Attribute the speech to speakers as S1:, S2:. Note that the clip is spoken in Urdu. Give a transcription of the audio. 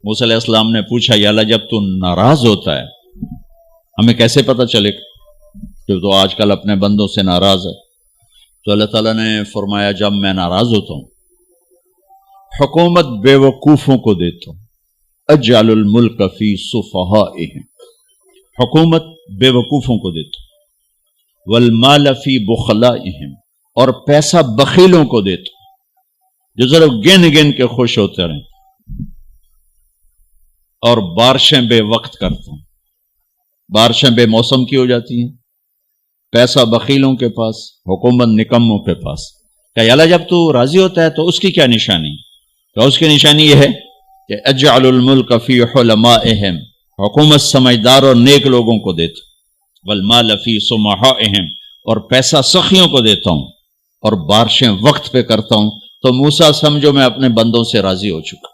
S1: موسیٰ علیہ السلام نے پوچھا یا اللہ جب تو ناراض ہوتا ہے ہمیں کیسے پتہ چلے کہ تو آج کل اپنے بندوں سے ناراض ہے؟ تو اللہ تعالیٰ نے فرمایا جب میں ناراض ہوتا ہوں حکومت بے وقوفوں کو دیتا ہوں، اجعل الملک فی صفہائہم، حکومت بے وقوفوں کو دیتا ہوں، والمال فی بخلائہم، اور پیسہ بخیلوں کو دیتا ہوں جو ذرا گن گن کے خوش ہوتے رہیں، اور بارشیں بے وقت کرتا ہوں، بارشیں بے موسم کی ہو جاتی ہیں، پیسہ بخیلوں کے پاس، حکومت نکموں کے پاس۔ کہ اللہ جب تو راضی ہوتا ہے تو اس کی کیا نشانی؟ تو اس کی نشانی یہ ہے کہ اجعل الملک فی حلمائہم، حکومت سمجھدار اور نیک لوگوں کو دیتا ہوں، والمال فی سمحائہم، اور پیسہ سخیوں کو دیتا ہوں، اور بارشیں وقت پہ کرتا ہوں۔ تو موسیٰ سمجھو میں اپنے بندوں سے راضی ہو چکا۔